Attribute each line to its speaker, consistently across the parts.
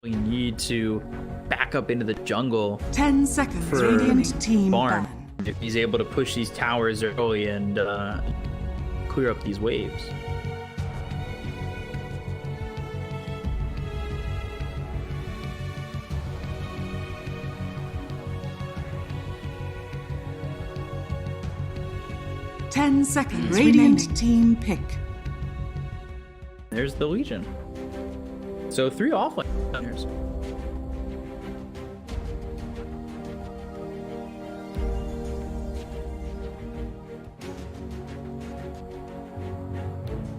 Speaker 1: we need to back up into the jungle
Speaker 2: 10 seconds.
Speaker 1: for
Speaker 2: Radiant team
Speaker 1: Barn.
Speaker 2: ban.
Speaker 1: If he's able to push these towers early and clear up these waves.
Speaker 2: Ten seconds. Radiant remaining. Team pick.
Speaker 1: There's the Legion. So 3 offliners.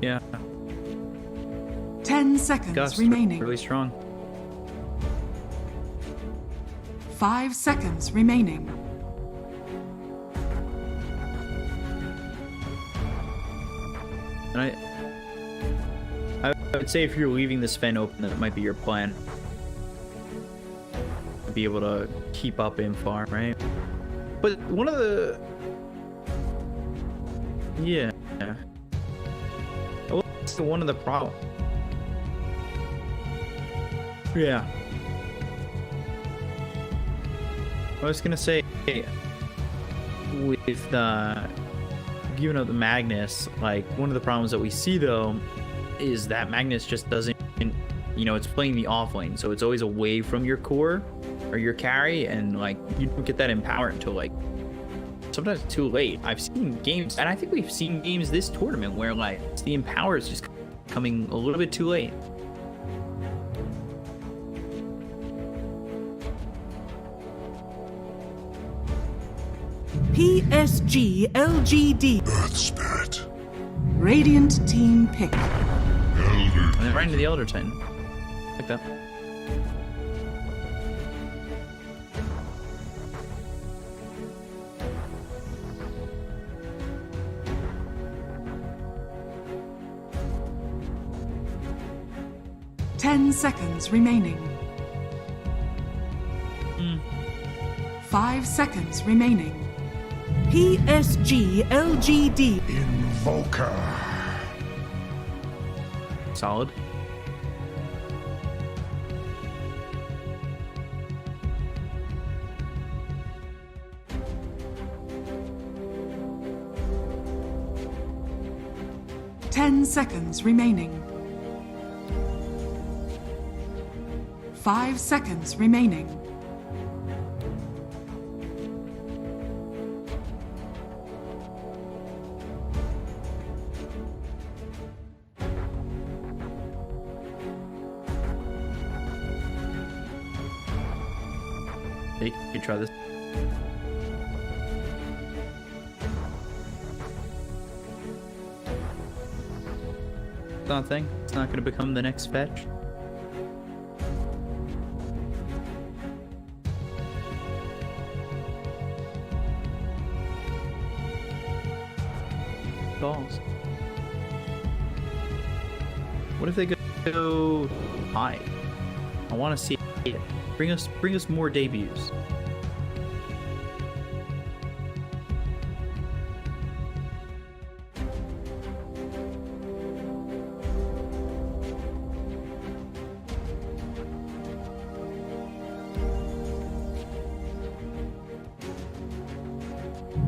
Speaker 1: Yeah.
Speaker 2: 10 seconds
Speaker 1: Gust
Speaker 2: remaining.
Speaker 1: Really strong.
Speaker 2: 5 seconds remaining.
Speaker 1: And I would say if you're leaving this fen open, that might be your plan. To be able to keep up in farm, right? But one of the... Yeah. What's one of the problems? Yeah. I was gonna say, with giving up the Magnus, like, one of the problems that we see though is that Magnus just doesn't, you know, it's playing the off lane, so it's always away from your core or your carry, and like you don't get that empower until like sometimes it's too late. I've seen games, and I think we've seen games this tournament where like the empower is just coming a little bit too late.
Speaker 2: PSD.LGD.
Speaker 3: Earth Spirit.
Speaker 2: Radiant team pick.
Speaker 3: Elder.
Speaker 1: And then right into the Elder Titan. Like that.
Speaker 2: Ten seconds remaining. 5 seconds remaining. PSD.LGD.
Speaker 3: Invoker.
Speaker 1: Solid.
Speaker 2: Ten seconds remaining. 5 seconds remaining.
Speaker 1: Hey, you try this. It's not a thing. It's not going to become the next fetch. Balls. What if they go high? I want to see it. Bring us more debuts.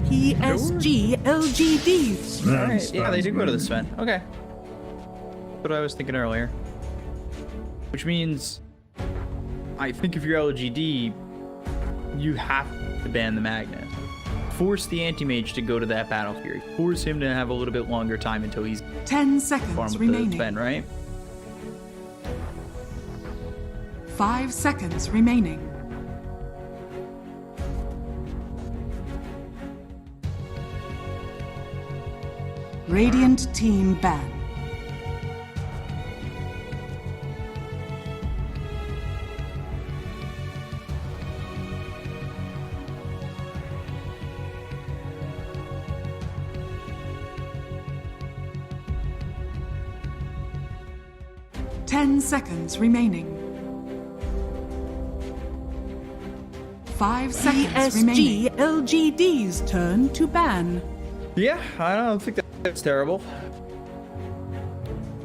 Speaker 2: PSD.LGD.
Speaker 1: Alright, yeah, they do go to the Sven. Okay. What I was thinking earlier. Which means, I think if you're LGD, you have to ban the Magnus. Force the anti-mage to go to that battlefield. Force him to have a little bit longer time until he's
Speaker 2: 10 seconds
Speaker 1: farmed with
Speaker 2: remaining.
Speaker 1: the Sven, right?
Speaker 2: 5 seconds remaining. Radiant team ban. Ten seconds remaining. 5 seconds remaining. PSD.LGD's turn to ban.
Speaker 1: Yeah, I don't think that's terrible.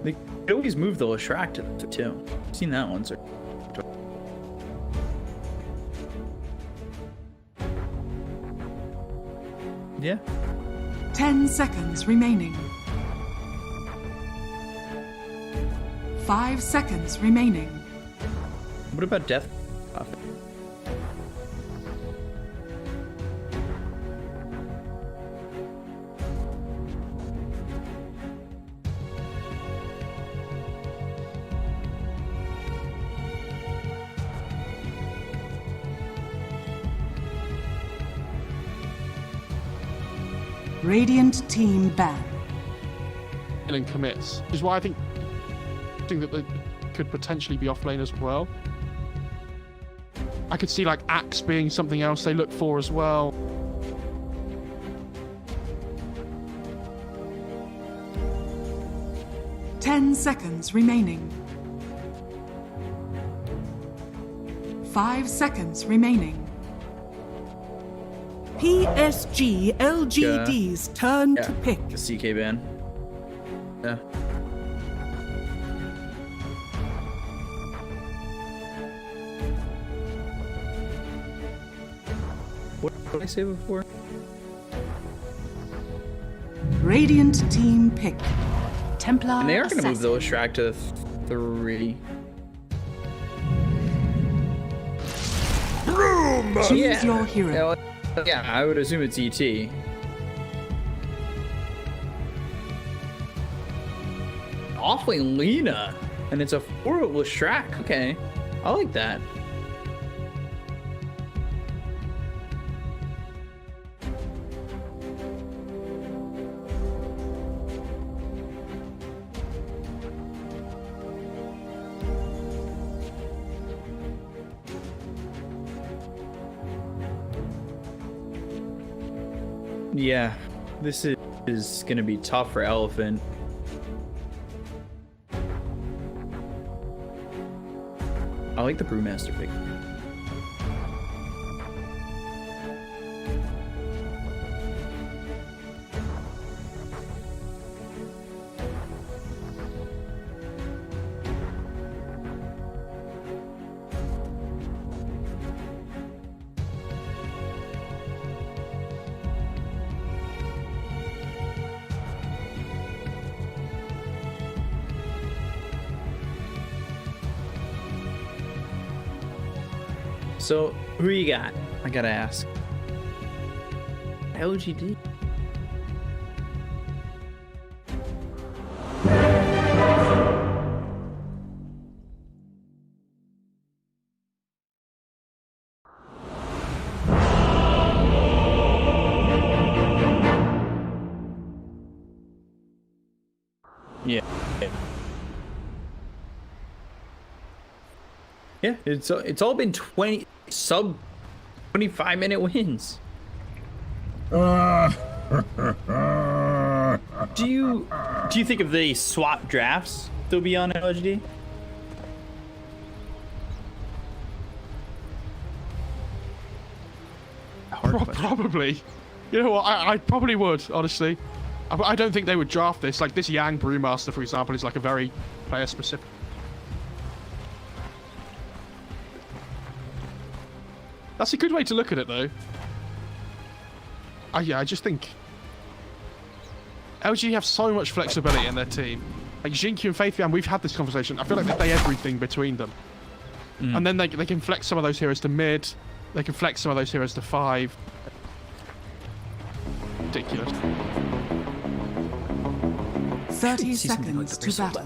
Speaker 1: They could always move the Leshrac to the too. I've seen that once or twice. Yeah.
Speaker 2: 10 seconds remaining. 5 seconds remaining.
Speaker 1: What about death?
Speaker 2: Radiant team ban.
Speaker 4: And commits, which is why I think that they could potentially be off lane as well. I could see like Axe being something else they look for as well.
Speaker 2: Ten seconds remaining. 5 seconds remaining. PSG.LGD's turn to pick.
Speaker 1: The CK ban. Yeah. What did I say before?
Speaker 2: Radiant team pick. Templar
Speaker 1: And they are going to move
Speaker 2: assassin.
Speaker 1: the Listrak to 3.
Speaker 2: Choose your hero.
Speaker 1: Yeah, I would assume it's ET. Offlane Lena, and it's a 4 Listrak. Okay, I like that. Yeah, this is gonna be tough for Elephant. I like the Brewmaster pick. So, who you got? I gotta ask. LGD? Yeah. Yeah, it's all been 20 sub 25-minute wins. Do you think if they swap drafts, they'll be on LGD?
Speaker 4: Probably. You know what? I probably would, honestly. I don't think they would draft this. Like this Yang Brewmaster, for example, is like a very player specific. That's a good way to look at it, though. Yeah, I just think LG have so much flexibility in their team. Like Jinky and Faithian, we've had this conversation. I feel like they play everything between them. And then they can flex some of those heroes to mid. They can flex some of those heroes to 5. Ridiculous.
Speaker 2: 30 seconds to battle.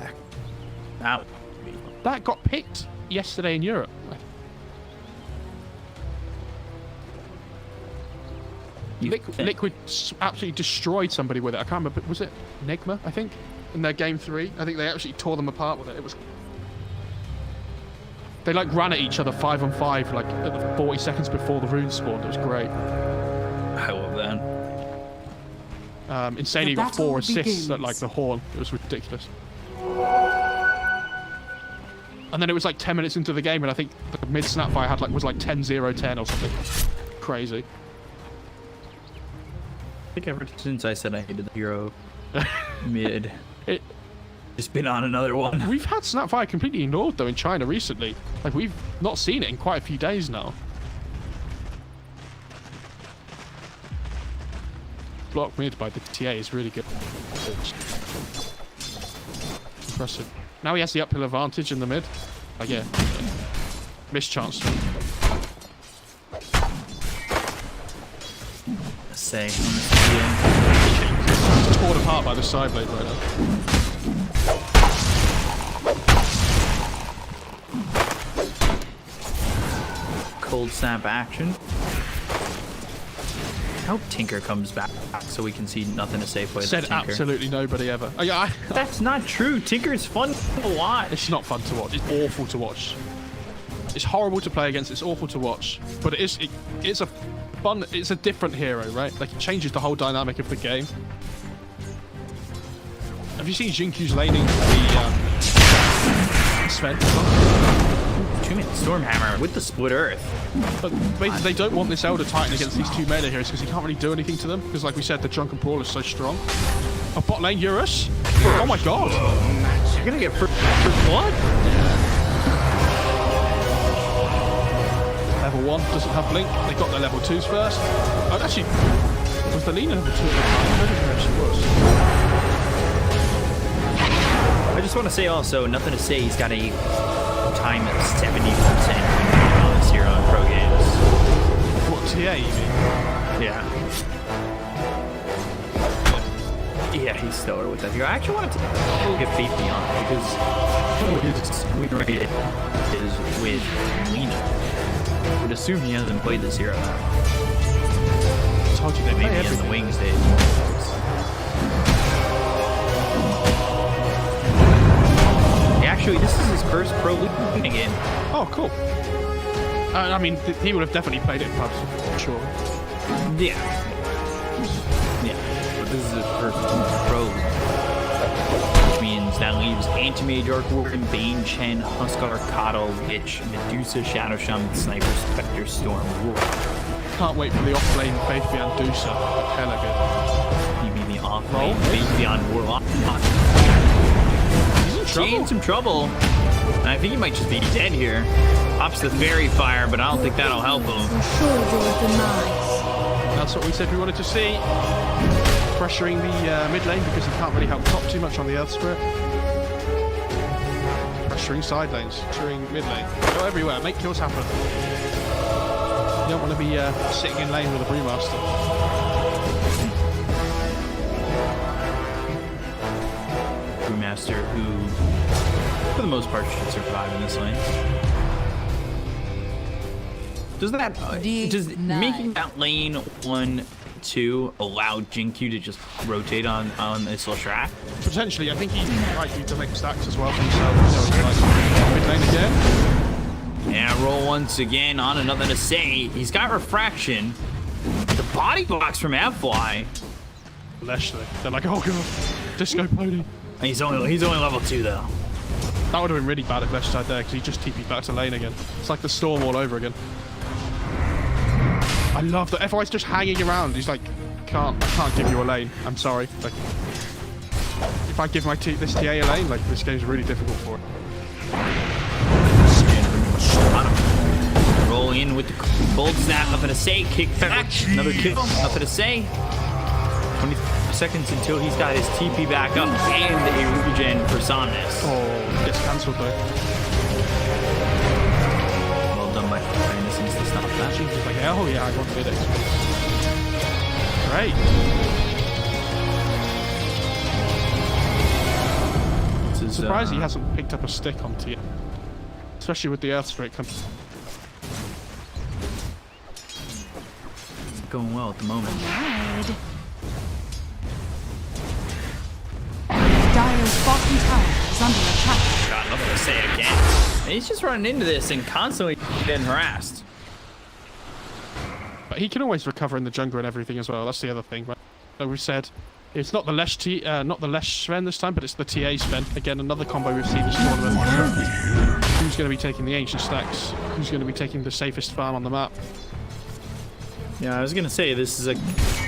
Speaker 1: That
Speaker 4: That got picked yesterday in Europe. Liquid absolutely destroyed somebody with it. I can't remember. Was it Nigma, I think? In their game 3? I think they actually tore them apart with it. It was... They like ran at each other 5 on 5 like at the 40 seconds before the rune spawned. It was great.
Speaker 1: I love that.
Speaker 4: Insanely got 4 assists at like the Horn. It was ridiculous. And then it was like 10 minutes into the game and I think the mid Snapfire had was like 10-0-10 or something. Crazy.
Speaker 1: I think ever since I said I hated the hero mid, just been on another one.
Speaker 4: We've had Snapfire completely ignored though in China recently. Like we've not seen it in quite a few days now. block mid by the TA is really good. Impressive. Now he has the uphill advantage in the mid. Like, yeah. Missed chance.
Speaker 1: Say.
Speaker 4: He's torn apart by the side blade right now.
Speaker 1: Cold snap action. I hope Tinker comes back so we can see nothing to say play.
Speaker 4: Said
Speaker 1: Tinker.
Speaker 4: absolutely nobody ever.
Speaker 1: That's not true. Tinker's fun to watch.
Speaker 4: It's not fun to watch. It's awful to watch. It's horrible to play against. It's awful to watch. But it's a fun. It's a different hero, right? Like it changes the whole dynamic of the game. Have you seen Jinkyu's laning the Sven?
Speaker 1: 2-minute Stormhammer with the split earth.
Speaker 4: But they don't want this Elder Titan against these two melee heroes because he can't really do anything to them. Because like we said, the Drunken Brawl is so strong. A bot lane Eurus? Oh my god!
Speaker 1: You're gonna get first blood?
Speaker 4: Level 1 doesn't have Blink. They got their level 2s first. Oh, actually, was the Lina level 2 at the time? I don't know if she was.
Speaker 1: I just want to say also, nothing to say, he's got a time of 70% on this hero in pro games.
Speaker 4: What, TA you mean?
Speaker 1: Yeah. Yeah, he's stellar with that hero. I actually wanted to get Faith Beyond because his win rate is with Lina. I would assume he hasn't played this hero.
Speaker 4: I told you they
Speaker 1: Maybe in the wings days. Actually, this is his first pro league game.
Speaker 4: Oh, cool. I mean, he would have definitely played it in pubs before, sure.
Speaker 1: Yeah. Yeah. But this is his first pro league. Which means that leaves Anti-Mage, Arc Warden, Bane, Chen, Huskar, Kato, Witch, Medusa, Shadow Shaman, Sniper, Spectre, Storm, Wolf.
Speaker 4: Can't wait for the off-lane Faith Beyond Dusa. Hella good.
Speaker 1: You mean the off-lane Faith Beyond Warlock? He's in some trouble. And I think he might just be dead here. Pops the fairy fire, but I don't think that'll help him.
Speaker 4: That's what we said we wanted to see. Pressuring the mid lane because he can't really help top too much on the Earth Spirit. Pressuring side lanes, pressuring mid lane. Go everywhere, make kills happen. You don't want to be sitting in lane with a Brewmaster.
Speaker 1: Brewmaster, who, for the most part, should survive in this lane. Does making that lane 1-2 allow Jinkyu to just rotate on this little track?
Speaker 4: Potentially, I think he might need to make stacks as well for himself. So like mid lane again.
Speaker 1: Yeah, roll once again on another to say. He's got refraction. The body blocks from Fly.
Speaker 4: Leslie. They're like, oh god, disco pony.
Speaker 1: He's only level 2 though.
Speaker 4: That would have been really bad if Lesh died there because he just TP'd back to lane again. It's like the Storm all over again. I love that FY's just hanging around. He's like, I can't give you a lane. I'm sorry. Like, if I give this TA a lane, like this game's really difficult for it.
Speaker 1: Roll in with the cold snap. Nothing to say. Kick back. Another kill. Nothing to say. 20 seconds until he's got his TP back up and a regen for Somnus.
Speaker 4: Oh, gets cancelled though.
Speaker 1: Well done by Innocence to stop that.
Speaker 4: She's just like, oh yeah, I want mid-X. Great.
Speaker 1: This is,
Speaker 4: surprised he hasn't picked up a stick on T. Especially with the Earth Spirit coming.
Speaker 1: Going well at the moment.
Speaker 2: Dire's bottom tower is under attack.
Speaker 1: God, nothing to say again. And he's just running into this and constantly getting harassed.
Speaker 4: But he can always recover in the jungle and everything as well. That's the other thing. Right? Like we said, it's not the Lesh Sven this time, but it's the TA Sven. Again, another combo we've seen this tournament. Who's going to be taking the ancient stacks? Who's going to be taking the safest farm on the map?
Speaker 1: Yeah, I was going to say, this is a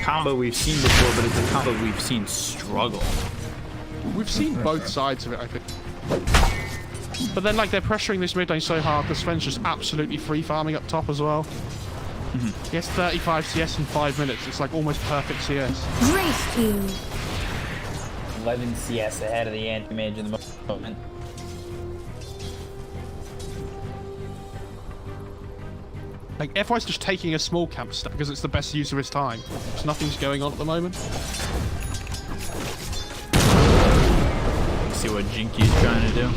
Speaker 1: combo we've seen before, but it's a combo we've seen struggle.
Speaker 4: We've seen both sides of it, I think. But then, like, they're pressuring this mid lane so hard, the Sven's just absolutely free farming up top as well. He has 35 CS in 5 minutes. It's like almost perfect CS.
Speaker 5: Race team.
Speaker 1: 11 CS ahead of the anti-mage in the moment.
Speaker 4: Like, FY's just taking a small camp stack because it's the best use of his time. Because nothing's going on at the moment.
Speaker 1: See what Jinky's trying to do.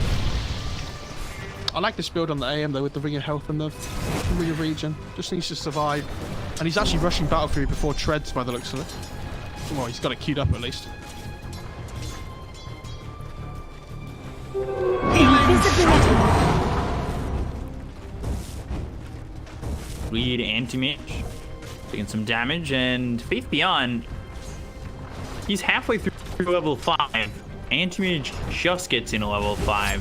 Speaker 4: I like this build on the AM though, with the Ring of Health and the Ring of Regen. Just needs to survive. And he's actually rushing Battle Fury before Treads by the looks of it. Well, he's got it queued up at least.
Speaker 5: Invisibility.
Speaker 1: Lead anti-mage. Taking some damage, and Faith Beyond, he's halfway through level 5. Anti-mage just gets into level 5.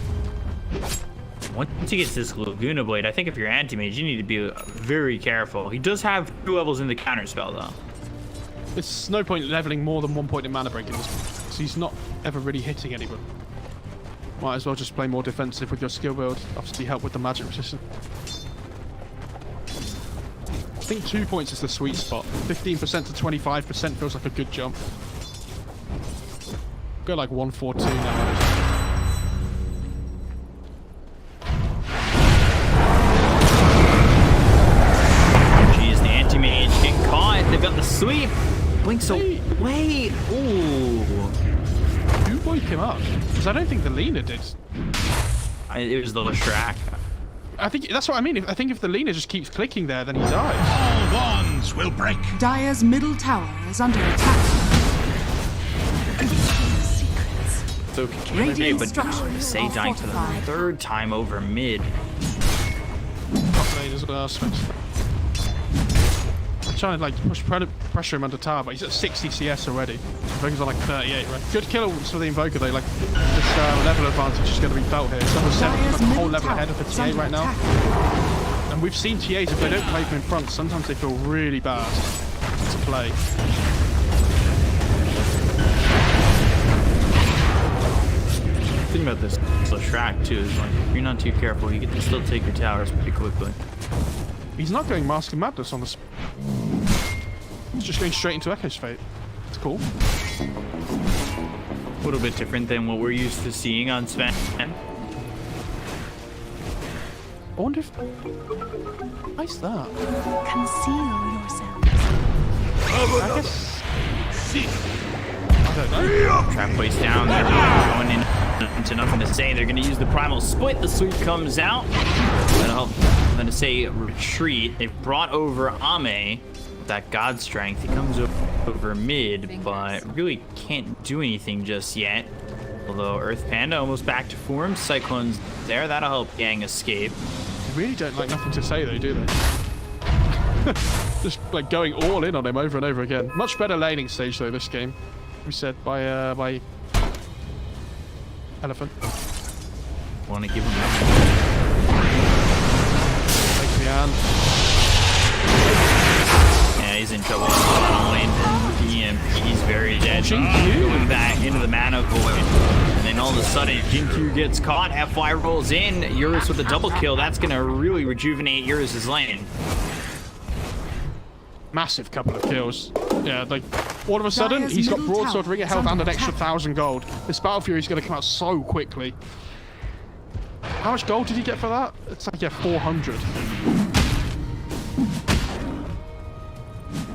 Speaker 1: Once he gets this Laguna Blade, I think if you're anti-mage, you need to be very careful. He does have 2 levels in the counter spell, though.
Speaker 4: It's no point leveling more than 1 point in mana break in this, because he's not ever really hitting anybody. Might as well just play more defensive with your skill build. Obviously help with the magic resistance. I think 2 points is the sweet spot. 15% to 25% feels like a good jump. Go like 142 now.
Speaker 1: Jeez, the anti-mage getting caught. They've got the sweep. Blinks away. Ooh.
Speaker 4: Who woke him up? Because I don't think the Lena did.
Speaker 1: It was the Lashrak.
Speaker 4: I think that's what I mean. I think if the Lena just keeps clicking there, then he dies.
Speaker 3: All wands will break.
Speaker 2: Dire's middle tower is under attack.
Speaker 1: So
Speaker 2: Radiant
Speaker 1: but
Speaker 2: structures
Speaker 1: say
Speaker 2: are
Speaker 1: dying for the
Speaker 2: fortified.
Speaker 1: 3rd time over mid.
Speaker 4: Top lane as well, I'm trying to like push pressure him under tower, but he's at 60 CS already. Invoker's on like 38, right? Good kill for the Invoker though. Like this level advantage is going to be felt here. It's almost like a whole level ahead of the TA right now. And we've seen TAs, if they don't play from in front, sometimes they feel really bad to play.
Speaker 1: The thing about this Lashrak too is like if you're not too careful, you get to still take your towers pretty quickly.
Speaker 4: He's not going Mask of Madness on this. He's just going straight into Echo's Fate. It's cool.
Speaker 1: A little bit different than what we're used to seeing on Sven.
Speaker 4: I wonder if... Why's that?
Speaker 5: Conceal yourselves.
Speaker 4: I guess... I don't know.
Speaker 1: Trap place down. They're going into nothing to say. They're going to use the primal split. The sweep comes out. That'll help. I'm going to say retreat. They've brought over Ame. That God Strength. He comes over mid, but really can't do anything just yet. Although Earth Panda almost back to form. Cyclone's there. That'll help Gang escape.
Speaker 4: They really don't like nothing to say though, do they? Just like going all in on him over and over again. Much better laning stage though this game. We said by Elephant.
Speaker 1: Want to give him
Speaker 4: Take the hand.
Speaker 1: Yeah, he's in trouble. He's very dead. Going back into the mana void. And then all of a sudden, Jinkyu gets caught. FY rolls in. Eurus with a double kill. That's going to really rejuvenate Eurus' lane.
Speaker 4: Massive couple of kills. Yeah, like, all of a sudden, he's got Broadsword, Ring of Health, and an extra 1,000 gold. This Battle Fury is going to come out so quickly. How much gold did he get for that? It's like, yeah, 400.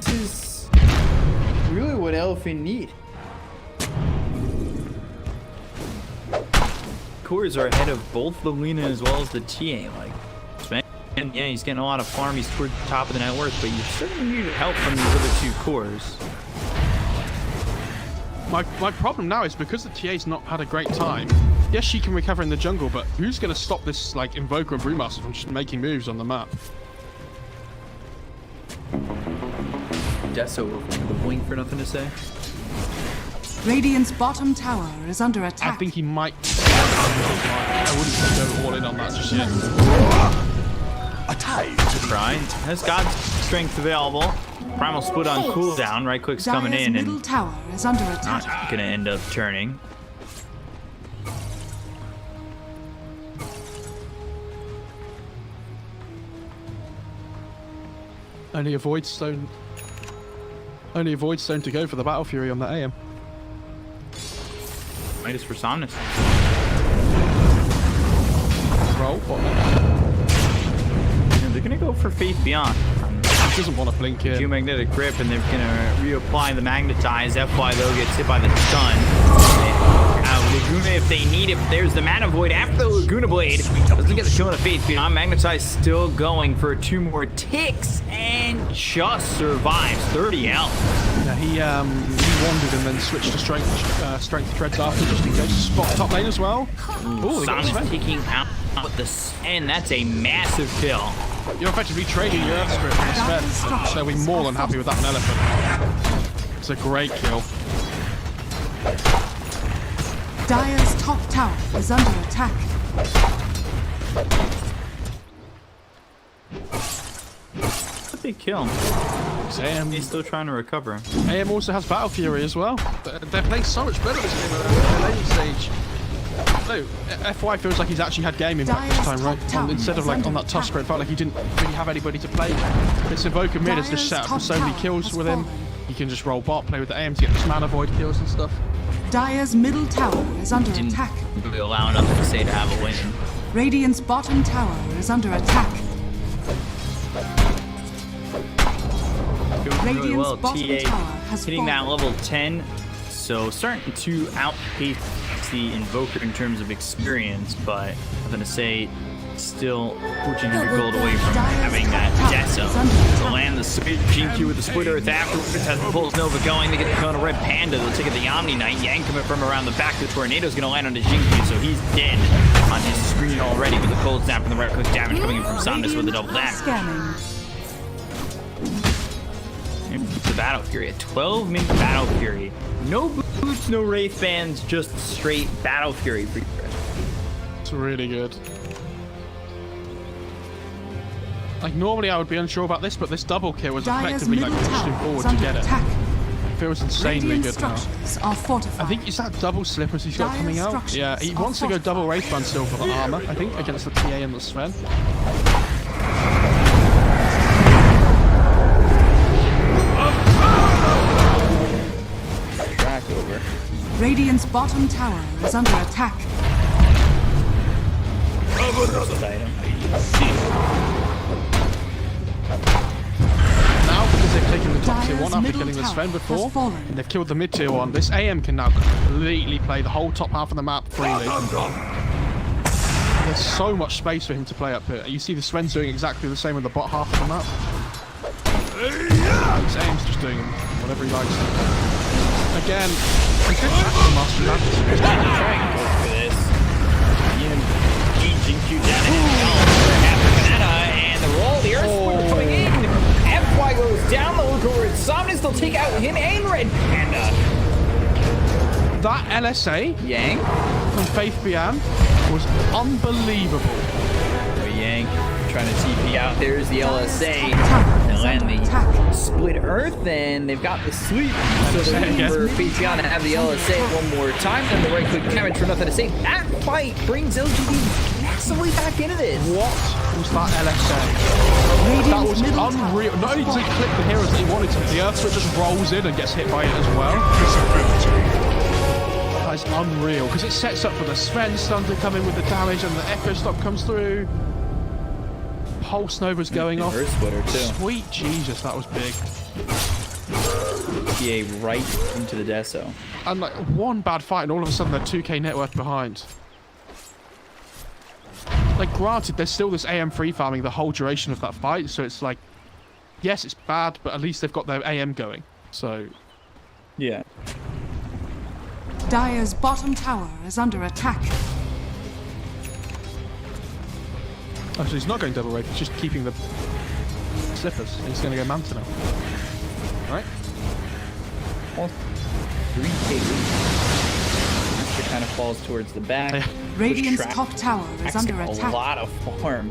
Speaker 1: This is really what Elephant need. Cores are ahead of both the Lina as well as the TA. Like, and yeah, he's getting a lot of farm. He's toward the top of the net worth, but you certainly need help from these other 2 cores.
Speaker 4: My problem now is because the TA's not had a great time. Yes, she can recover in the jungle, but who's going to stop this like Invoker and Brewmaster from just making moves on the map?
Speaker 1: Deso with the blink for nothing to say.
Speaker 2: Radiant's bottom tower is under attack.
Speaker 4: I think he might. I wouldn't go all in on that just yet.
Speaker 3: A tide to the
Speaker 1: Try. Has God's Strength available. Primal split on cooldown. Right click's coming
Speaker 2: Dire's
Speaker 1: in
Speaker 2: middle
Speaker 1: and
Speaker 2: tower is under
Speaker 1: not
Speaker 2: attack.
Speaker 1: gonna end up turning.
Speaker 4: Only a Void Stone. Only a Void Stone to go for the Battle Fury on that AM.
Speaker 1: Minus for Somnus.
Speaker 4: Roll. What?
Speaker 1: Yeah, they're gonna go for Faith Beyond.
Speaker 4: He doesn't want to blink here.
Speaker 1: Geomagnetic Grip, and they're gonna reapply the Magnetize. FY though gets hit by the stun. Laguna if they need it. But there's the Mana Void after the Laguna Blade. Doesn't get the kill on the Faith Beyond. Magnetize still going for 2 more ticks and just survives 30 health.
Speaker 4: Yeah, he wandered and then switched to strength treads after just in case. Spot top lane as well. Ooh,
Speaker 1: Somnus taking out the and that's a massive kill.
Speaker 4: You're effectively trading your Earth Script for the Sven, so we're more than happy with that Elephant. It's a great kill.
Speaker 2: Dire's top tower is under attack.
Speaker 1: What big kill.
Speaker 4: AM,
Speaker 1: He's still trying to recover.
Speaker 4: AM also has Battle Fury as well. They're playing so much better this game at the late stage. No, FY feels like he's actually had game impact this time, right? Instead of like on that Tusker, it felt like he didn't really have anybody to play. This Invoker mid has just set up for so many kills with him. You can just roll bot, play with the AM to get this Mana Void kills and stuff.
Speaker 2: Dire's middle tower is under
Speaker 1: Didn't
Speaker 2: attack.
Speaker 1: really allow enough to say to have a win.
Speaker 2: Radiant's bottom tower is under attack.
Speaker 1: Doing really
Speaker 2: Radiant's
Speaker 1: well.
Speaker 2: bottom
Speaker 1: TA
Speaker 2: tower has
Speaker 1: hitting that
Speaker 2: fallen.
Speaker 1: level 10, so starting to outpace the Invoker in terms of experience, but I'm gonna say still 1,400 gold away from having that Deso. To land the GQ with the Split Earth afterwards, has the Pulse Nova going, they get the Kona Red Panda, they'll take it the Omni Knight, Yang coming from around the back, the Tornado's gonna land on the GQ, so he's dead on his screen already with the Cold Snap and the right click damage coming in from Somnus with the double dash.
Speaker 2: Scanning.
Speaker 1: The Battle Fury, a 12-minute Battle Fury. No boots, no Wraith Bands, just straight Battle Fury.
Speaker 4: It's really good. Like, normally I would be unsure about this, but this double kill was
Speaker 2: Dire's
Speaker 4: effectively like
Speaker 2: middle
Speaker 4: pushed him
Speaker 2: tower
Speaker 4: forward
Speaker 2: is
Speaker 4: to
Speaker 2: under
Speaker 4: get it.
Speaker 2: attack.
Speaker 4: It feels insanely
Speaker 2: Radiant
Speaker 4: good now.
Speaker 2: structures are fortified.
Speaker 4: I think, is that double slippers he's got
Speaker 2: Dire's
Speaker 4: coming out?
Speaker 2: structures
Speaker 4: Yeah, he
Speaker 2: are
Speaker 4: wants to go double Wraith Band still for the armor, I think, against the TA and the Sven.
Speaker 1: Track over.
Speaker 2: Radiant's bottom tower is under attack.
Speaker 4: Now, because they've taken the top tier
Speaker 2: Dire's
Speaker 4: 1 after
Speaker 2: middle
Speaker 4: killing the
Speaker 2: tower
Speaker 4: Sven
Speaker 2: has
Speaker 4: before,
Speaker 2: fallen.
Speaker 4: and they've killed the mid tier 1, this AM can now completely play the whole top half of the map freely. There's so much space for him to play up here. You see the Sven's doing exactly the same with the bot half of the map. This AM's just doing whatever he likes. Again, he could shackle Master Baptist.
Speaker 1: Trying to go for this. GQ down and the roll, the Earth Splitter coming in. FY goes down the look over Somnus, they'll take out him and Red Panda.
Speaker 4: That LSA
Speaker 1: Yang.
Speaker 4: from Faith Beyond was unbelievable.
Speaker 1: Oh, Yang trying to TP out. There's the LSA.
Speaker 2: Tower
Speaker 1: They'll
Speaker 2: is
Speaker 1: land
Speaker 2: under
Speaker 1: the
Speaker 2: attack.
Speaker 1: Split Earth, and they've got the sweep. So they're looking for Faith Beyond to have the LSA one more time, and the right click damage for nothing to say. That fight brings LGD massively back into this.
Speaker 4: What was that LSA? That
Speaker 2: Radiant's
Speaker 4: was
Speaker 2: middle tower
Speaker 4: unreal. Not only
Speaker 2: has
Speaker 4: did he
Speaker 2: fallen.
Speaker 4: clip the heroes that he wanted to, the Earth Switch just rolls in and gets hit by it as well. That is unreal, because it sets up for the Sven stun to come in with the damage, and the Echo Stop comes through. Pulse Nova's going off.
Speaker 1: Earth Splitter too.
Speaker 4: Sweet Jesus, that was big.
Speaker 1: PA right into the Deso.
Speaker 4: And like one bad fight, and all of a sudden they're 2k net worth behind. Like, granted, there's still this AM free farming the whole duration of that fight, so it's like, yes, it's bad, but at least they've got their AM going. So,
Speaker 1: Yeah.
Speaker 2: Dire's bottom tower is under attack.
Speaker 4: actually, he's not going double Wraith, he's just keeping the slippers. He's going to go Manta now. Right?
Speaker 1: 3k lead. Master kind of falls towards the back.
Speaker 4: Yeah.
Speaker 2: Radiant's
Speaker 1: Track.
Speaker 2: top tower is
Speaker 1: That's
Speaker 2: under
Speaker 1: a
Speaker 2: attack.
Speaker 1: lot of farm.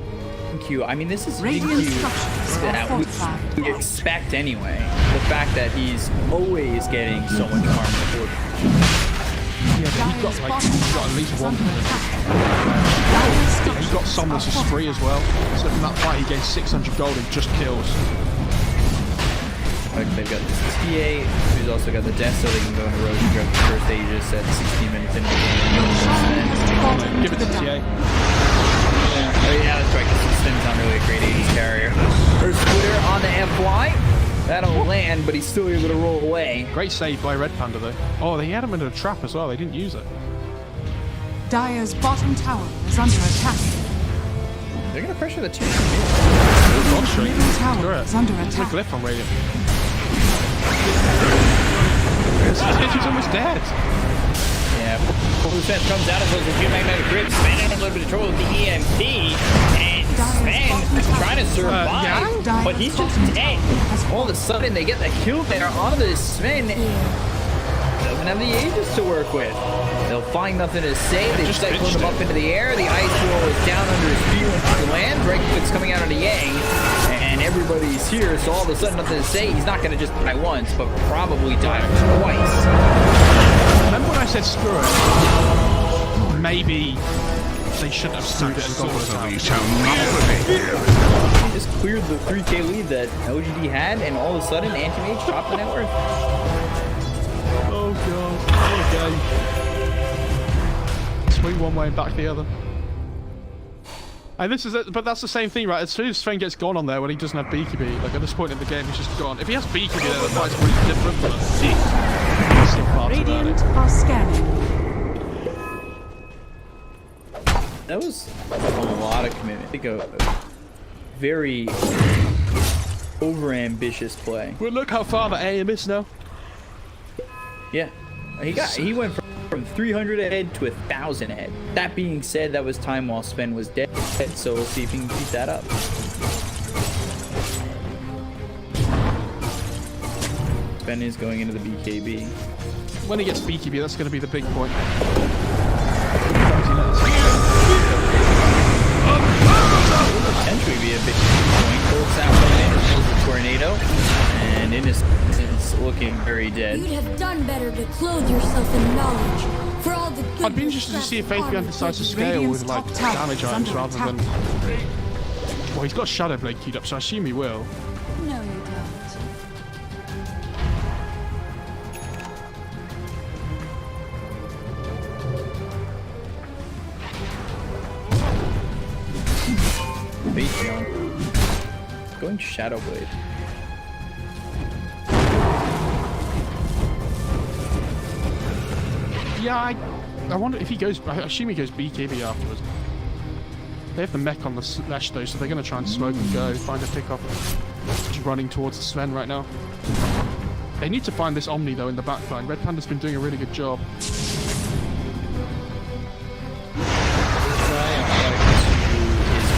Speaker 1: GQ. I mean, this is
Speaker 2: Radiant
Speaker 1: GQ
Speaker 2: structures are
Speaker 1: that
Speaker 2: fortified.
Speaker 1: we expect anyway. The fact that he's always getting so much farm before.
Speaker 4: Yeah, but he's got, like, he's got at least one. He's got Somnus is free as well. So from that fight, he gains 600 gold in just kills.
Speaker 1: Like they've got this TA, who's also got the death, so they can go into Rogue and grab the first Aegis at 16 minutes into the game.
Speaker 4: Give it to TA.
Speaker 1: Yeah, that's right, because Sven's not really a great Aegis carrier. First Twitter on the FY. That'll land, but he's still able to roll away.
Speaker 4: Great save by Red Panda, though. Oh, they had him into a trap as well. They didn't use it.
Speaker 2: Dire's bottom tower is under attack.
Speaker 1: They're going to pressure the 2.
Speaker 2: Middle tower is under
Speaker 4: There's a
Speaker 2: attack.
Speaker 4: glyph on Radiant. She's almost dead.
Speaker 1: Yeah, Blue Sven comes out of those with geomagnetic grip, Sven in a little bit of trouble with the EMP, and Sven is trying to survive,
Speaker 2: yeah.
Speaker 1: but he's just dead. All of a sudden, they get the kill there on this Sven. Doesn't have the Aegis to work with. They'll find nothing to say. They cyclone him up into the air. The ice wall is down under his feet once he lands. Breakfit's coming out of the Yang, and everybody's here, so all of a sudden nothing to say. He's not going to just die once, but probably die twice.
Speaker 4: Remember when I said screw it? Maybe they shouldn't have screwed it and gone with
Speaker 3: Sorcery
Speaker 4: it.
Speaker 3: shall never be here.
Speaker 1: He just cleared the 3k lead that OGD had, and all of a sudden, Anti-Mage dropped the net worth.
Speaker 4: Oh god. Okay. Swing one way and back the other. And this is it, but that's the same thing, right? As soon as Sven gets gone on there when he doesn't have BKB, like at this point in the game, he's just gone. If he has BKB, then the fight's pretty different, but still parts about
Speaker 2: Radiant
Speaker 4: it.
Speaker 2: are scanning.
Speaker 1: That was a lot of commitment. I think a very over-ambitious play.
Speaker 4: Well, look how far the AM is now.
Speaker 1: Yeah, he went from 300 ahead to 1,000 ahead. That being said, that was time while Sven was dead, so we'll see if he can keep that up. Sven is going into the BKB.
Speaker 4: When he gets BKB, that's going to be the big point.
Speaker 1: Potentially be a big point. Cold Snap coming in as the tornado, and Innocence looking very dead.
Speaker 5: You'd have done better to clothe yourself in knowledge. For all the good
Speaker 4: I'd be interested to see if Faithian decides to scale with like damage items rather than. Well, he's got Shadow Blade queued up, so I assume he will.
Speaker 5: No, you don't.
Speaker 1: Faithian going Shadow Blade.
Speaker 4: Yeah, I wonder if he goes. I assume he goes BKB afterwards. They have the mech on the slash though, so they're going to try and smoke and go, find a pick off. Just running towards the Sven right now. They need to find this Omni though in the backline. Red Panda's been doing a really good job.
Speaker 1: His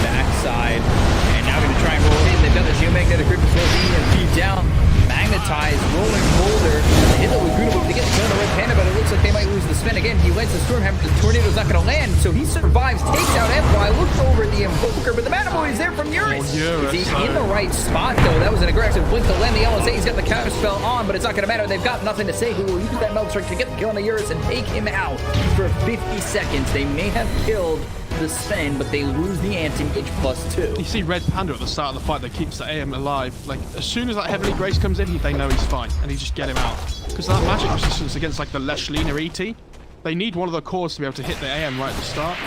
Speaker 1: backside, and now going to try and roll in. They've got the geomagnetic grip as well as EMP down. Magnetized, rolling boulder. The hit that was beautiful to get the kill on the Red Panda, but it looks like they might lose the Sven again. He lets the Stormhammer, the tornado's not going to land, so he survives, takes out FY, looks over at the Invoker, but the Manaboy is there from Eurus.
Speaker 4: Eurus.
Speaker 1: Is he in the right spot, though? That was an aggressive blink to land the LSA's got the counter spell on, but it's not going to matter. They've got nothing to say. Who will use that Melt Strike to get the kill on the Eurus and take him out for 50 seconds. They may have killed the Sven, but they lose the Anti-Mage +2.
Speaker 4: You see Red Panda at the start of the fight that keeps the AM alive. Like, as soon as that Heavenly Grace comes in, they know he's fine, and he just get him out. Because that magic resistance against, like, the Lesh-Lina ET, they need one of the cores to be able to hit the AM right at the start.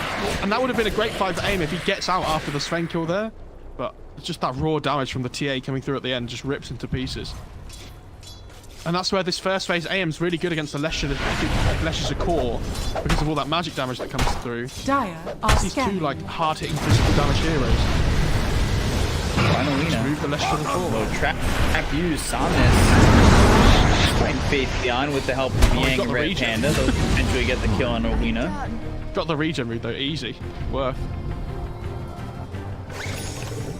Speaker 4: And that would have been a great fight for AM if he gets out after the Sven kill there. But it's just that raw damage from the TA coming through at the end just rips into pieces. And that's where this first phase AM's really good against the Lesh as a core because of all that magic damage that comes through.
Speaker 2: Dire are
Speaker 4: These two
Speaker 2: scanning.
Speaker 4: like hard-hitting physical damage heroes.
Speaker 1: Finally,
Speaker 4: Just move the Lesh to the core.
Speaker 1: low trap use on this. Find Faithian with the help of Yang
Speaker 4: got
Speaker 1: and
Speaker 4: the
Speaker 1: Red
Speaker 4: regen.
Speaker 1: Panda. They'll eventually get the kill on Olina.
Speaker 4: Got the regen route though, easy. Worth.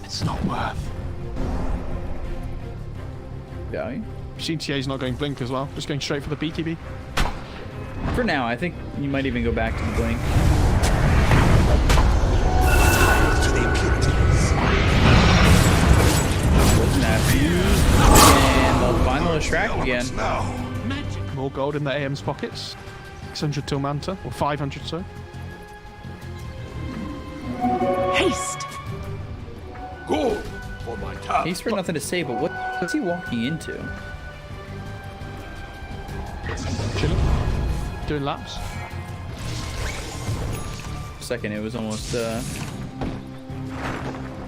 Speaker 4: It's not worth.
Speaker 1: Value.
Speaker 4: Machine TA's not going blink as well, just going straight for the BKB.
Speaker 1: For now, I think you might even go back to the blink.
Speaker 3: To the impurities.
Speaker 1: Snap fuse. And they'll find the Leshrac again.
Speaker 3: Now.
Speaker 4: More gold in the AM's pockets. 600 till Manta, or 500 so.
Speaker 2: Haste.
Speaker 3: Good. for my task.
Speaker 1: He's for nothing to say, but what's he walking into?
Speaker 4: Chilling. Doing laps.
Speaker 1: Second, it was almost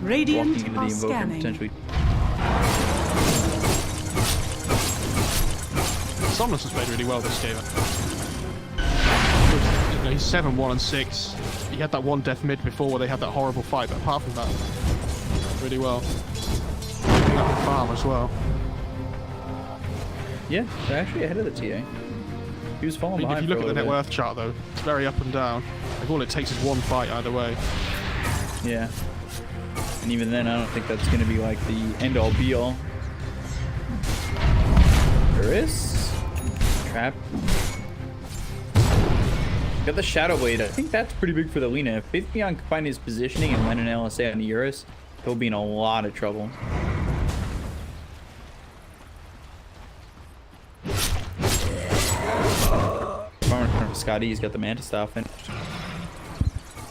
Speaker 2: Radiant
Speaker 1: walking into the
Speaker 2: are
Speaker 1: invoker
Speaker 2: scanning.
Speaker 1: potentially.
Speaker 4: Somnus has played really well this game. You know, he's 7-1 and 6. He had that one death mid before where they had that horrible fight, but apart from that, really well. Picking up the farm as well.
Speaker 1: Yeah, they're actually ahead of the TA. He was falling
Speaker 4: I mean,
Speaker 1: behind
Speaker 4: if you look
Speaker 1: for
Speaker 4: at
Speaker 1: a
Speaker 4: the net
Speaker 1: little
Speaker 4: worth chart though, it's very up and down. Like all it takes is one fight either way.
Speaker 1: bit. Yeah. And even then, I don't think that's going to be like the end-all be-all. Iris? Trap. Got the Shadow Blade. I think that's pretty big for the Lina. If Faithbeyond can find his positioning and land an LSA on the Eurus, he'll be in a lot of trouble. Scotty's got the Manta Style finished.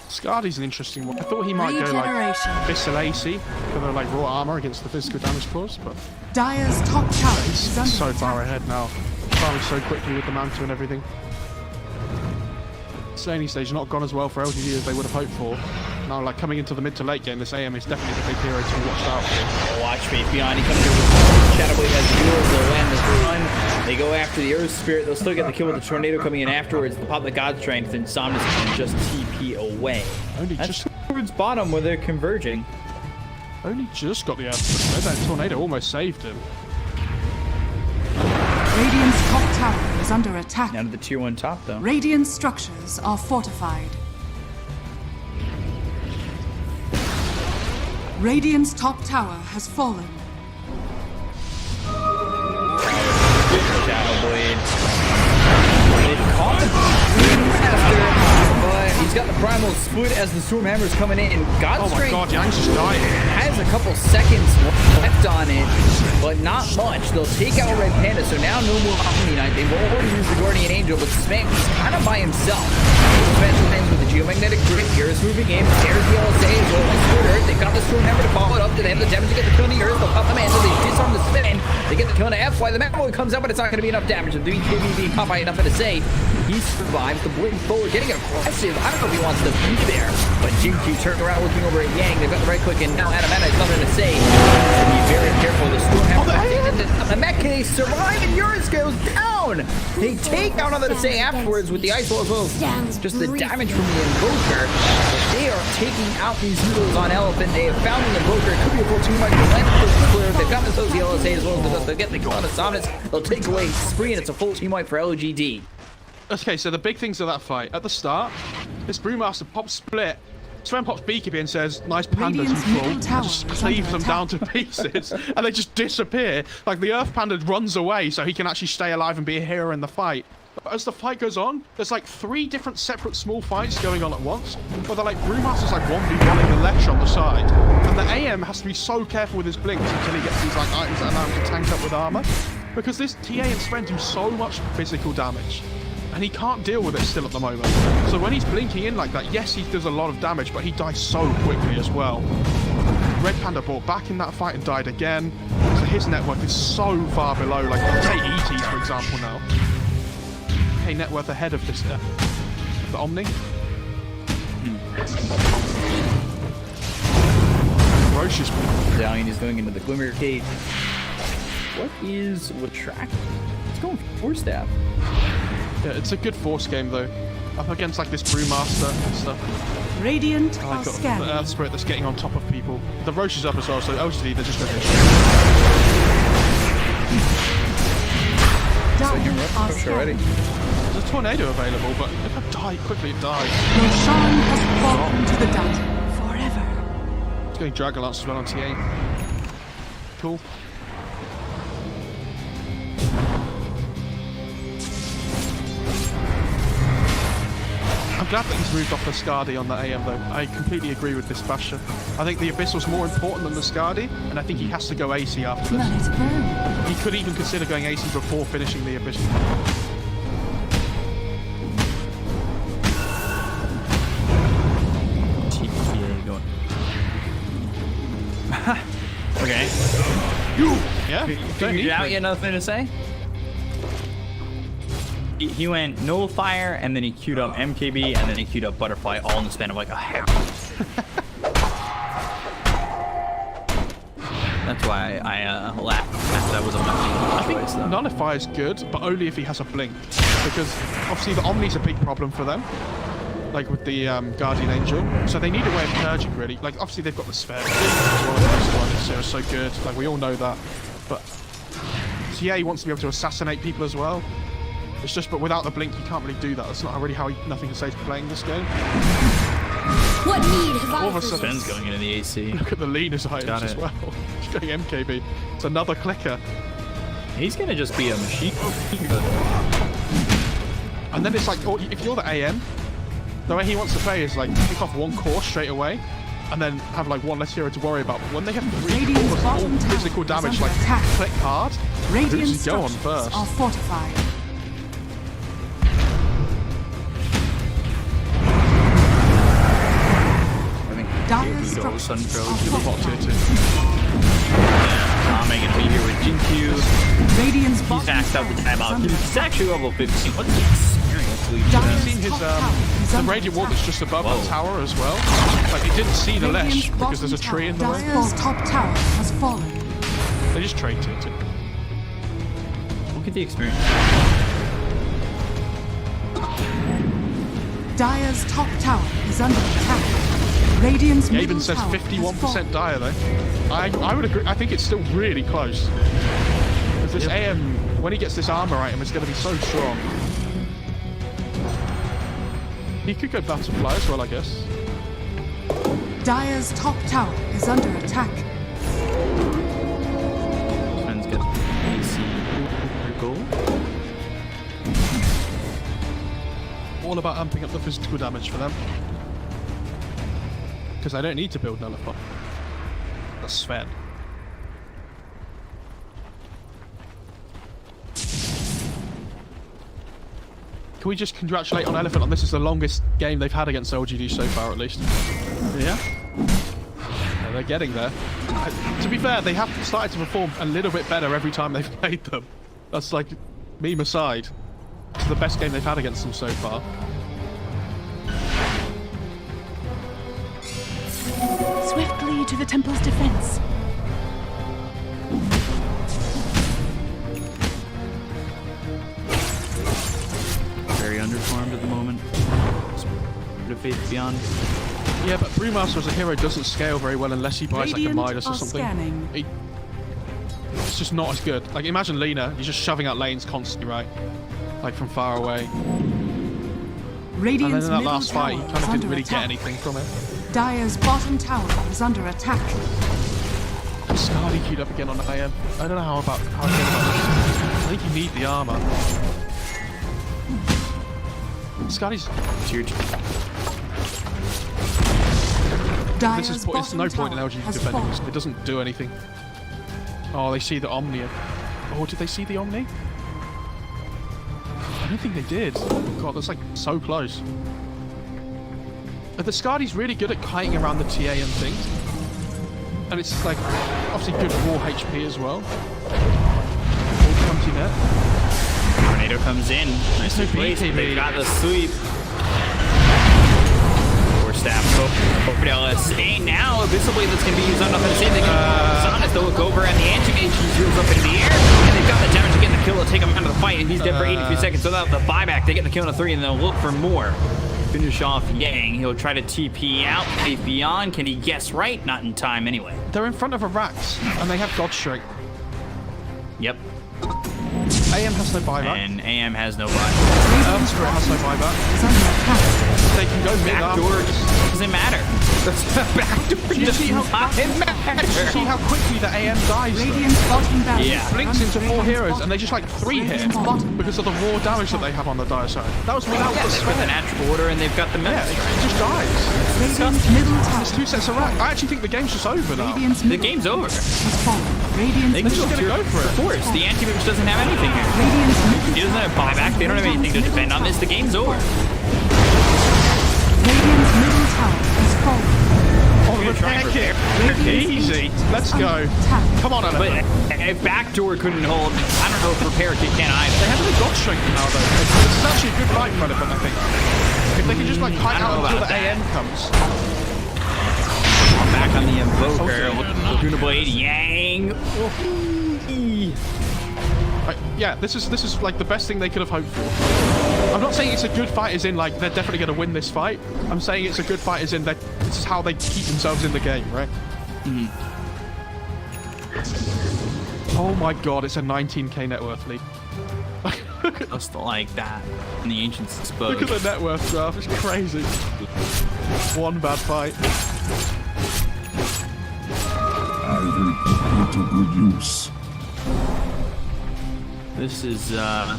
Speaker 4: Scardy's an interesting one. I thought he might go like
Speaker 2: Regeneration.
Speaker 4: Abyssal AC for the like raw armor against the physical damage clause, but
Speaker 2: Dire's top tower is
Speaker 4: he's
Speaker 2: under
Speaker 4: so
Speaker 2: attack.
Speaker 4: far ahead now. Farming so quickly with the Manta and everything. Slaney stage not gone as well for LGD as they would have hoped for. Now, like coming into the mid to late game, this AM is definitely the big hero to be watched out for.
Speaker 1: Watch Faithbeyond. He comes through with Shadow Blade has Euros. They'll land this run. They go after the Earth Spirit. They'll still get the kill with the Tornado coming in afterwards. They'll pop the God Strength, and Somnus can just TP away.
Speaker 4: Only
Speaker 1: That's
Speaker 4: just
Speaker 1: towards bottom where they're converging.
Speaker 4: got the Earth. That tornado almost saved him.
Speaker 2: Radiant's top tower is under attack.
Speaker 1: Down to the tier 1 top, though.
Speaker 2: Radiant structures are fortified. Radiant's top tower has fallen.
Speaker 1: Shadow Blade. They caught the Master, but he's got the Primal Split as the Stormhammer's coming in. God
Speaker 4: Oh my
Speaker 1: Strength
Speaker 4: god, Yang's just dying.
Speaker 1: has a couple seconds left on it, but not much. They'll take out Red Panda, so now no more Omni Knight. They've already used the Guardian Angel, but Spank is kind of by himself. Special things with the Geomagnetic Grip. Here's moving in. There's the LSA as well as Split Earth. They've got the Stormhammer to follow it up. Do they have the damage to get the kill on the Earth? They'll pop the Mantle. They disarm the spin. They get the kill on the F. Why the Mantle comes out, but it's not going to be enough damage. The 3KB being caught by enough to say. He survives. The blade forward, getting aggressive. I don't know if he wants to be there, but GQ turning around, looking over at Yang. They've got the right click, and now Adamanta has nothing to say. So be very careful. The Stormhammer, the mech, they survive, and Eurus goes down. They take out another to say afterwards with the ice wall as well. Just the damage from the Invoker. They are taking out these heroes on Elephant. They have found the Invoker. It could be a full team like the clear. They've got the LSA as well as they'll get the kill on the Somnus. They'll take away Spree, and it's a full team wipe for LGD.
Speaker 4: Okay, so the big things of that fight. At the start, this Brewmaster pops split. Sven pops Beekeepy and says, nice pandas
Speaker 2: Radiant's
Speaker 4: and
Speaker 2: middle
Speaker 4: full.
Speaker 2: tower
Speaker 4: Just
Speaker 2: is
Speaker 4: cleaves
Speaker 2: under
Speaker 4: them down to pieces. And they just disappear. Like the Earth Panda runs away so he can actually stay alive and be a hero in the fight. But as the fight goes on, there's like 3 different separate small fights going on at once. Where they're like, Brewmaster's like 1v1ing the Lech on the side. And the AM has to be so careful with his blinks until he gets these like items that allow him to tank up with armor. Because this TA and Sven do so much physical damage. And he can't deal with it still at the moment. So when he's blinking in like that, yes, he does a lot of damage, but he dies so quickly as well. Red Panda brought back in that fight and died again. So his net worth is so far below, like, take ETs, for example, now. Okay, net worth ahead of this, the Omni. Ferocious.
Speaker 1: Medallion is going into the Glimmer Cave. What is Latrack? It's going for Force Staff.
Speaker 4: Yeah, it's a good force game, though. Up against, like, this Brewmaster and stuff.
Speaker 2: Radiant
Speaker 4: I
Speaker 2: are
Speaker 4: like the
Speaker 2: scanning.
Speaker 4: Earth Spirit that's getting on top of people. The Roche is up as well, so LGD, they're just going to
Speaker 2: Dire are
Speaker 1: already.
Speaker 2: scanning.
Speaker 4: There's a tornado available, but if I die quickly, it dies.
Speaker 2: Roshan has fallen to the dungeon forever.
Speaker 4: It's going Dragon Lance as well on TA. Cool. I'm glad that he's moved off the Skadi on the AM though. I completely agree with this Bastion. I think the Abyss was more important than the Skadi, and I think he has to go AC after
Speaker 2: Let
Speaker 4: this.
Speaker 2: it burn.
Speaker 4: He could even consider going AC before finishing the Abyss.
Speaker 1: TPA going. Okay.
Speaker 4: Yeah. Don't need
Speaker 1: Figured it out.
Speaker 4: me.
Speaker 1: You had nothing to say? He went Nullifier, and then he queued up MKB, and then he queued up Butterfly, all in the span of like a half. That's why I laughed. That was a
Speaker 4: I think
Speaker 1: choice, though.
Speaker 4: Nullify is good, but only if he has a blink. Because obviously the Omni's a big problem for them. Like with the Guardian Angel. So they need a way of purging, really. Like, obviously they've got the spare. So it's so good. Like, we all know that. But, so yeah, he wants to be able to assassinate people as well. It's just, but without the blink, you can't really do that. That's not really how nothing to say to playing this game.
Speaker 5: What need have
Speaker 4: All
Speaker 5: I
Speaker 4: of a
Speaker 5: for
Speaker 4: sudden,
Speaker 1: Ben's going into the AC.
Speaker 4: look at the leaners items
Speaker 1: Got
Speaker 4: as
Speaker 1: it.
Speaker 4: well. He's going MKB. It's another clicker.
Speaker 1: He's gonna just be a machine.
Speaker 4: And then it's like, oh, if you're the AM, the way he wants to play is like pick off one core straight away, and then have like one less hero to worry about. But when they have three
Speaker 2: Radiant's
Speaker 4: cores, all
Speaker 2: bottom tower
Speaker 4: physical
Speaker 2: is
Speaker 4: damage,
Speaker 2: under
Speaker 4: like
Speaker 2: attack.
Speaker 4: click hard,
Speaker 2: Radiant
Speaker 4: who's go on
Speaker 2: structures
Speaker 4: first?
Speaker 2: are fortified.
Speaker 1: I think
Speaker 2: Dire's
Speaker 1: Vito,
Speaker 2: structures
Speaker 1: Sun Pro,
Speaker 2: are
Speaker 1: should have
Speaker 4: Bot tier
Speaker 2: fortified.
Speaker 4: 2.
Speaker 1: Tommy gonna be here with Jinku.
Speaker 2: Radiant's
Speaker 1: He's
Speaker 2: bottom
Speaker 1: maxed out the
Speaker 2: tower is
Speaker 1: timeout.
Speaker 2: under
Speaker 1: He's
Speaker 2: attack.
Speaker 1: actually level 15. What's the experience lead?
Speaker 2: Dire's
Speaker 4: I've seen his
Speaker 2: top tower is
Speaker 4: the
Speaker 2: under
Speaker 4: radiant wall
Speaker 2: attack.
Speaker 4: that's just above
Speaker 1: Whoa.
Speaker 4: the tower as well. Like he didn't see the
Speaker 2: Radiant's
Speaker 4: lesh because there's a
Speaker 2: bottom
Speaker 4: tree in the
Speaker 2: tower.
Speaker 4: way.
Speaker 2: Dire's top tower has fallen.
Speaker 4: They just trade it.
Speaker 1: Look at the experience.
Speaker 2: Dire's top tower is under attack. Radiant's
Speaker 4: Gaben
Speaker 2: middle
Speaker 4: says
Speaker 2: tower has
Speaker 4: 51%
Speaker 2: fallen.
Speaker 4: dire though. I would agree. I think it's still really close. Because this AM, when he gets this armor item, it's going to be so strong. He could go butterfly as well, I guess.
Speaker 2: Dire's top tower is under attack.
Speaker 1: Ben's got AC goal.
Speaker 4: All about amping up the physical damage for them. Because I don't need to build Nullify. That's Sven. Can we just congratulate on Elephant on this is the longest game they've had against LGD so far, at least?
Speaker 1: Yeah.
Speaker 4: Yeah, they're getting there. To be fair, they have started to perform a little bit better every time they've played them. That's like, meme aside, it's the best game they've had against them so far.
Speaker 2: Swiftly to the temple's defense.
Speaker 1: Very underfarmed at the moment. Bit of faith beyond.
Speaker 4: Yeah, but Brewmaster as a hero doesn't scale very well unless he buys
Speaker 2: Radiant
Speaker 4: like a Midas or
Speaker 2: are
Speaker 4: something.
Speaker 2: scanning.
Speaker 4: It's just not as good. Like imagine Lena, you're just shoving out lanes constantly, right? Like from far away. And then
Speaker 2: Radiant's
Speaker 4: in that
Speaker 2: middle
Speaker 4: last
Speaker 2: tower
Speaker 4: fight, you kind
Speaker 2: is
Speaker 4: of
Speaker 2: under
Speaker 4: didn't really get
Speaker 2: attack.
Speaker 4: anything from it.
Speaker 2: Dire's bottom tower is under attack.
Speaker 4: Scarly queued up again on AM. I don't know how I feel about this. I think you need the armor. Scarly's.
Speaker 1: Tier 2.
Speaker 2: Dire's
Speaker 4: This is it's no point in
Speaker 2: tower
Speaker 4: LG
Speaker 2: has
Speaker 4: defending
Speaker 2: fallen.
Speaker 4: this. It doesn't do anything. Oh, they see the Omni. Oh, did they see the Omni? I don't think they did. God, that's like so close. But the Scardy's really good at kiting around the TA and things. And it's like, obviously good raw HP as well. Oh, comes in there.
Speaker 1: Tornado comes in. Nicely
Speaker 4: no
Speaker 1: placed.
Speaker 4: BKB.
Speaker 1: They got the sweep. Four staff. Over to LSA now. Visibly that's going to be used on nothing to say. They can Sonis to look over at the anti-mage. He zooms up into the air. And they've got the damage to get the kill to take him out of the fight. And he's dead for 83 seconds. So without the buyback, they get the kill in 3 and they'll look for more. Finish off Yang. He'll try to TP out. Faith Beyond. Can he guess right? Not in time anyway.
Speaker 4: They're in front of a Rax, and they have God Shrink.
Speaker 1: Yep.
Speaker 4: AM has no buyback.
Speaker 1: And AM has no buy.
Speaker 4: Spirit has no buyback.
Speaker 2: Is under attack.
Speaker 4: They can go mid
Speaker 1: Backdoor
Speaker 4: afterwards.
Speaker 1: doesn't matter. Backdoor
Speaker 4: you
Speaker 1: does
Speaker 4: see how-
Speaker 1: not matter.
Speaker 4: See how quickly the AM dies though?
Speaker 2: Radiant's bottom barracks
Speaker 1: Yeah.
Speaker 2: is
Speaker 4: Blinks
Speaker 2: under
Speaker 4: into 4
Speaker 2: Radiant's
Speaker 4: heroes
Speaker 2: bottom
Speaker 4: and they just like 3 hit
Speaker 2: Radiant's bottom
Speaker 4: because of the raw damage that they have on the dire side. That was without the
Speaker 1: They've got the
Speaker 4: spell.
Speaker 1: natural order and they've got the
Speaker 4: Yeah,
Speaker 1: metal
Speaker 4: it
Speaker 1: strike.
Speaker 4: just dies.
Speaker 2: Radiant's middle tower
Speaker 4: There's 2 sets of rack. I actually think the game's just over now.
Speaker 2: Radiant's
Speaker 1: The
Speaker 2: middle
Speaker 1: game's over.
Speaker 2: has fallen. Radiant's
Speaker 1: They can
Speaker 4: just
Speaker 1: just
Speaker 4: gonna go for it.
Speaker 1: Of course, the anti-mage doesn't have anything here.
Speaker 2: Radiant's middle
Speaker 1: He doesn't have buyback. They don't have anything to defend on this. The game's over.
Speaker 2: Radiant's middle tower has fallen.
Speaker 4: Oh, the
Speaker 1: try and repair.
Speaker 4: Easy. Let's go. Come on,
Speaker 6: But
Speaker 4: Elephant.
Speaker 6: if backdoor couldn't hold, I don't know if repair kit can either.
Speaker 4: They have any god strength now, though. This is actually a good fight for Elephant, I think. If they can just, like, hide
Speaker 6: I don't
Speaker 4: out
Speaker 6: know
Speaker 4: until
Speaker 6: about
Speaker 4: the
Speaker 6: that.
Speaker 4: AM comes.
Speaker 6: Back on the Invoker.
Speaker 4: Okay.
Speaker 6: Laguna Blade, Yang.
Speaker 4: Yeah, this is like the best thing they could have hoped for. I'm not saying it's a good fight as in like they're definitely going to win this fight. I'm saying it's a good fight as in that this is how they keep themselves in the game, right? Oh my god, it's a 19k net worth lead.
Speaker 6: Just like that. And the Ancients exposed.
Speaker 4: Look at the net worth graph, it's crazy. One bad fight.
Speaker 3: I will put it to good use.
Speaker 1: This is gonna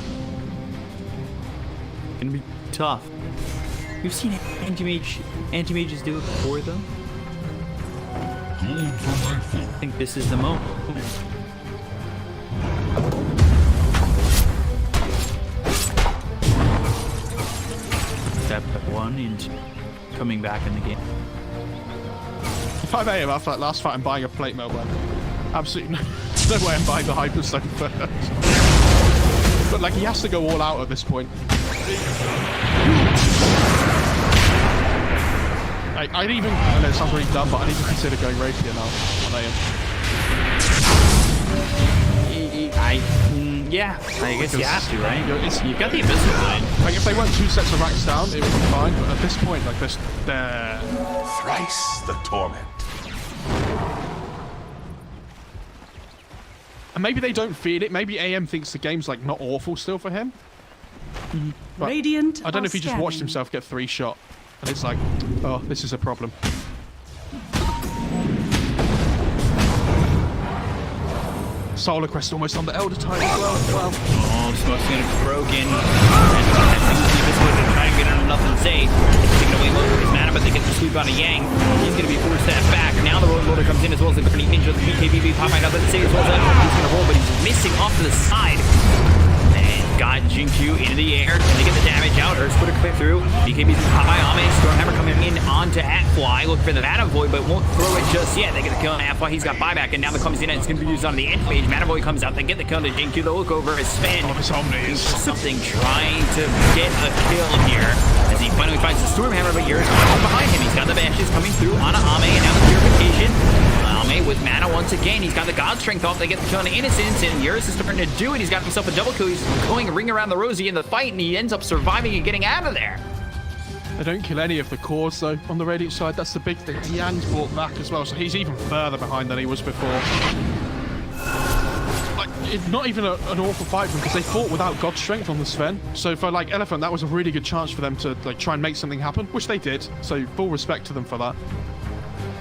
Speaker 1: be tough. We've seen anti-mages do it before, though.
Speaker 3: Gold for my foot.
Speaker 1: I think this is the moment. Step one into coming back in the game.
Speaker 4: If I'm AM after that last fight, I'm buying a plate mail weapon. Absolutely no way I'm buying the Hyperstone first. But like he has to go all out at this point. I'd even, I know it sounds really dumb, but I'd even consider going Rapier now on AM.
Speaker 1: Yeah, I guess you have to, right?
Speaker 4: You've
Speaker 1: got the Abyssal Blade.
Speaker 4: Like if they weren't 2 sets of racks down, it would be fine. But at this point, like this, they're...
Speaker 3: Thrice the torment.
Speaker 4: And maybe they don't feel it. Maybe AM thinks the game's like not awful still for him. But
Speaker 2: Radiant
Speaker 4: I don't know
Speaker 2: are
Speaker 4: if he just watched
Speaker 2: scanning.
Speaker 4: himself get 3 shot, and it's like, oh, this is a problem. Solar Crest almost on the Elder Tide as well. Wow.
Speaker 6: Oh, Smoke's gonna be broken. And trying to get under nothing safe. Taking away most of his mana, but they get the sweep on a Yang. He's gonna be forced that back. Now the Road Loader comes in as well as the Gurney Ninja, the BKBB, Popeye, nothing to say as well as that. He's gonna roll, but he's missing off to the side. And got Jinkyu into the air. Can they get the damage out? Earth's put a clip through. BKB's Popeye, Ame, Stormhammer coming in onto Atfly. Look for the Manavoy, but won't throw it just yet. They get the kill on Atfly. He's got buyback, and now that comes in, and it's going to be used on the end page. Manavoy comes out. They get the kill to Jinkyu. The look over his spin.
Speaker 4: Oh, this Omni is...
Speaker 6: Something trying to get a kill here as he finally finds the Stormhammer, but Yuri's behind him. He's got the bashes coming through on Ame, and now the Purification. Ame with mana once again. He's got the God Strength off. They get the kill on Innocence, and Yuris is starting to do it. He's got himself a double kill. He's going ring around the rosy in the fight, and he ends up surviving and getting out of there.
Speaker 4: They don't kill any of the cores, though, on the Radiant side. That's the big thing. Yang's brought back as well, so he's even further behind than he was before. Like, it's not even an awful fight for them, because they fought without God Strength on the Sven. So for, like, Elephant, that was a really good chance for them to, like, try and make something happen, which they did. So full respect to them for that.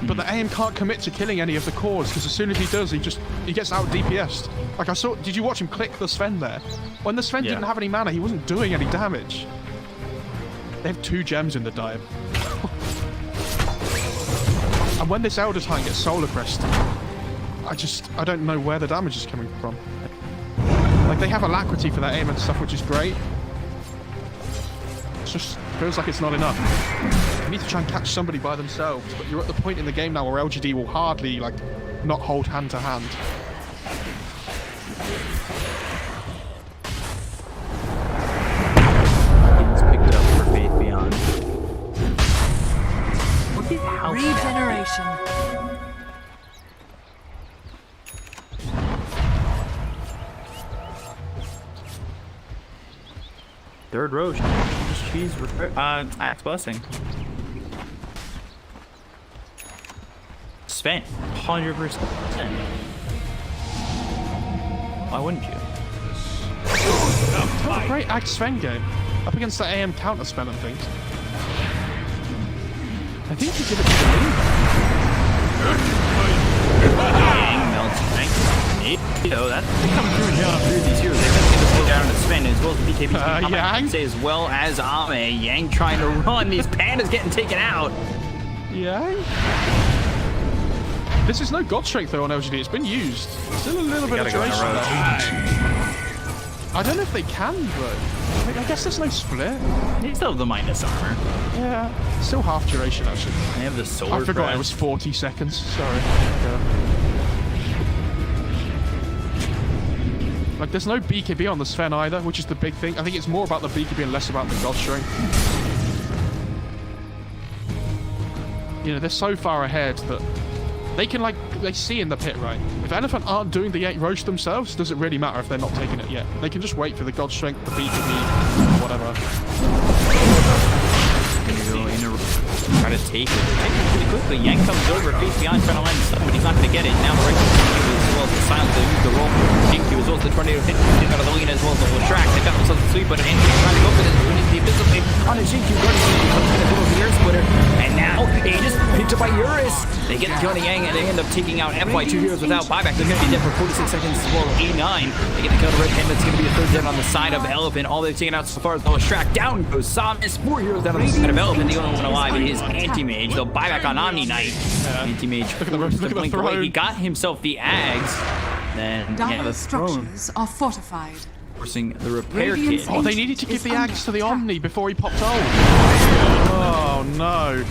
Speaker 4: But the AM can't commit to killing any of the cores, because as soon as he does, he gets out DPS'd. Like, I saw... Did you watch him click the Sven there? When the Sven didn't have any mana, he wasn't doing any damage. They have 2 gems in the dive. And when this Elder Titan gets Solar Crest, I don't know where the damage is coming from. Like, they have Alacrity for their aim and stuff, which is great. It just feels like it's not enough. You need to try and catch somebody by themselves, but you're at the point in the game now where LGD will hardly, like, not hold hand to hand.
Speaker 1: Picked up for Faith Beyond. Look at how
Speaker 2: Regeneration.
Speaker 1: third row. Cheese. Axe Blessing. Spent 100%. Why wouldn't you?
Speaker 4: Oh, great Axe Sven game. Up against the AM counter spell and things. I think you give it to the lead.
Speaker 1: Yang melts tank. That's coming through these heroes. They've got to get this pull down to Sven as well as the BKB.
Speaker 4: Yang?
Speaker 1: Say as well as Ame. Yang trying to run. These pandas getting taken out.
Speaker 4: Yeah. This is no God Strength though on LGD. It's been used. Still a little bit of duration there. I don't know if they can, but I guess there's no split.
Speaker 6: They still have the minus armor.
Speaker 4: Yeah, still half duration actually.
Speaker 6: They have the solar
Speaker 4: I forgot
Speaker 6: press.
Speaker 4: it was 40 seconds. Sorry. Like, there's no BKB on the Sven either, which is the big thing. I think it's more about the BKB and less about the God Strength. You know, they're so far ahead that they can, like, they see in the pit, right? If Elephant aren't doing the 8 roast themselves, does it really matter if they're not taking it yet? They can just wait for the God Strength, the BKB, whatever.
Speaker 6: Try to take it pretty quickly. Yang comes over, face behind, trying to land stuff, but he's not going to get it. Now the right as well as the silence, they use the roll. Jinky as well as the tornado hit. They got a lean as well as the whole track. They got themselves a sweep, but Anthony trying to go for this. The invisibly on a Jinky, running a little gear splitter. And now he just picked up by Eurus. They get the kill on the Yang, and they end up taking out FY 2 heroes without buyback. They're going to be dead for 46 seconds as well. A9. They get the kill on the red panda. It's going to be a third dead on the side of Elephant. All they've taken out so far is the track. Down goes Samus. 4 heroes down on the side of Elephant. The only one alive is Anti-Mage. They'll buy back on Omni Knight. Anti-Mage forced to blink away. He got himself the Ags. Then, yeah, the
Speaker 2: Dire's
Speaker 6: throne
Speaker 2: structures are fortified.
Speaker 6: forcing the repair kit.
Speaker 2: Radiant's
Speaker 4: Oh, they needed to give the
Speaker 2: under
Speaker 4: axe to the
Speaker 2: attack.
Speaker 4: Omni before he popped ult. Oh, no.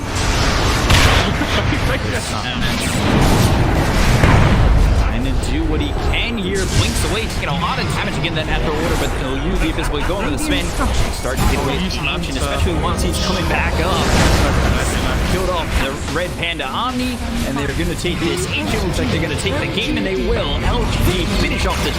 Speaker 6: Trying to do what he can here. Blinks away, taking a lot of damage again that after order, but he'll use the invisible going with the spin. Start to get away with the ancient, especially once he's coming back up. Killed off the red panda Omni, and they're going to take this ancient. Looks like they're going to take the game, and they will. LGD finish off the